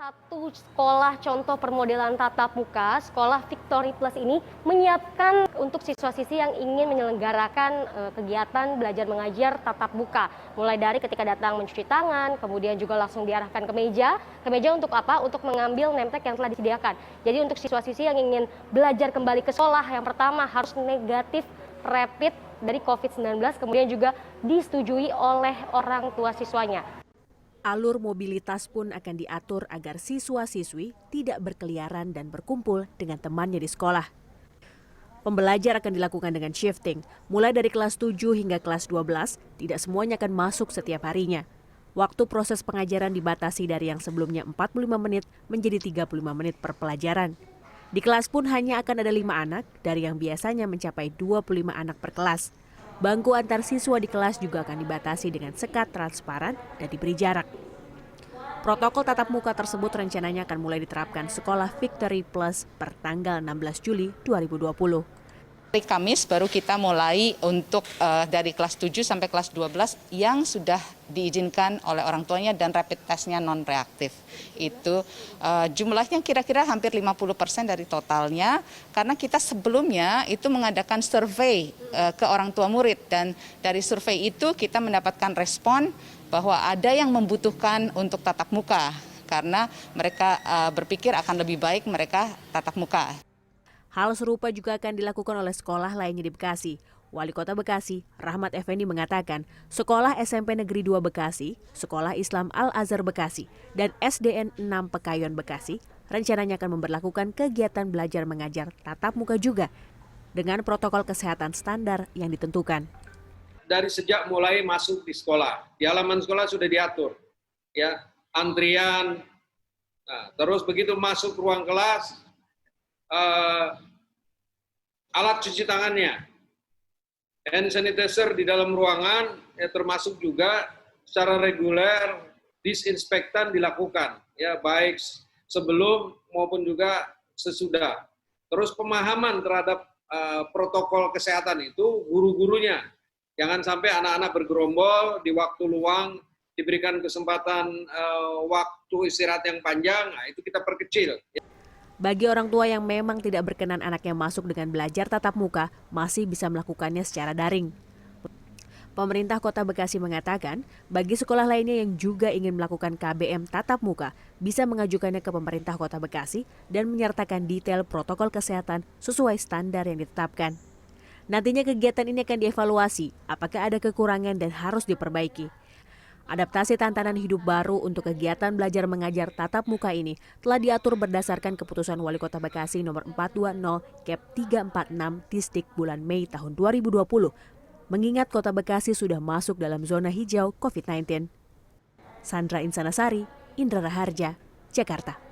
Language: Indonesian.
Satu sekolah contoh permodelan tatap muka, sekolah Victory Plus ini menyiapkan untuk siswa-siswi yang ingin menyelenggarakan kegiatan belajar mengajar tatap muka. Mulai dari ketika datang mencuci tangan, kemudian juga langsung diarahkan ke meja. Ke meja untuk apa? Untuk mengambil name tag yang telah disediakan. Jadi untuk siswa-siswi yang ingin belajar kembali ke sekolah, yang pertama harus negatif rapid dari COVID-19, kemudian juga disetujui oleh orang tua siswanya. Alur mobilitas pun akan diatur agar siswa-siswi tidak berkeliaran dan berkumpul dengan temannya di sekolah. Pembelajar akan dilakukan dengan shifting, mulai dari kelas 7 hingga kelas 12, tidak semuanya akan masuk setiap harinya. Waktu proses pengajaran dibatasi dari yang sebelumnya 45 menit menjadi 35 menit per pelajaran. Di kelas pun hanya akan ada 5 anak dari yang biasanya mencapai 25 anak per kelas. Bangku antar siswa di kelas juga akan dibatasi dengan sekat transparan dan diberi jarak. Protokol tatap muka tersebut rencananya akan mulai diterapkan sekolah Victory Plus per tanggal 16 Juli 2020. Hari Kamis baru kita mulai untuk dari kelas 7 sampai kelas 12 yang sudah diizinkan oleh orang tuanya dan rapid testnya non-reaktif. Itu jumlahnya kira-kira hampir 50% dari totalnya, karena kita sebelumnya itu mengadakan survei ke orang tua murid, dan dari survei itu kita mendapatkan respon bahwa ada yang membutuhkan untuk tatap muka karena mereka berpikir akan lebih baik mereka tatap muka. Hal serupa juga akan dilakukan oleh sekolah lainnya di Bekasi. Wali Kota Bekasi, Rahmat Effendi mengatakan, Sekolah SMP Negeri 2 Bekasi, Sekolah Islam Al-Azhar Bekasi, dan SDN 6 Pekayon Bekasi rencananya akan memberlakukan kegiatan belajar mengajar tatap muka juga dengan protokol kesehatan standar yang ditentukan. Dari sejak mulai masuk di sekolah, di halaman sekolah sudah diatur, ya, antrian. Nah, terus begitu masuk ruang kelas, alat cuci tangannya, hand sanitizer di dalam ruangan, ya, termasuk juga secara reguler disinfektan dilakukan, ya, baik sebelum maupun juga sesudah. Terus pemahaman terhadap protokol kesehatan itu guru-gurunya, jangan sampai anak-anak bergerombol di waktu luang, diberikan kesempatan waktu istirahat yang panjang, nah, itu kita perkecil. Bagi orang tua yang memang tidak berkenan anaknya masuk dengan belajar tatap muka, masih bisa melakukannya secara daring. Pemerintah Kota Bekasi mengatakan, bagi sekolah lainnya yang juga ingin melakukan KBM tatap muka, bisa mengajukannya ke pemerintah Kota Bekasi dan menyertakan detail protokol kesehatan sesuai standar yang ditetapkan. Nantinya kegiatan ini akan dievaluasi, apakah ada kekurangan dan harus diperbaiki. Adaptasi tantangan hidup baru untuk kegiatan belajar mengajar tatap muka ini telah diatur berdasarkan keputusan Wali Kota Bekasi nomor 420/346 Distrik bulan Mei tahun 2020, mengingat Kota Bekasi sudah masuk dalam zona hijau COVID-19. Sandra Insanasari, Indra Raharja, Jakarta.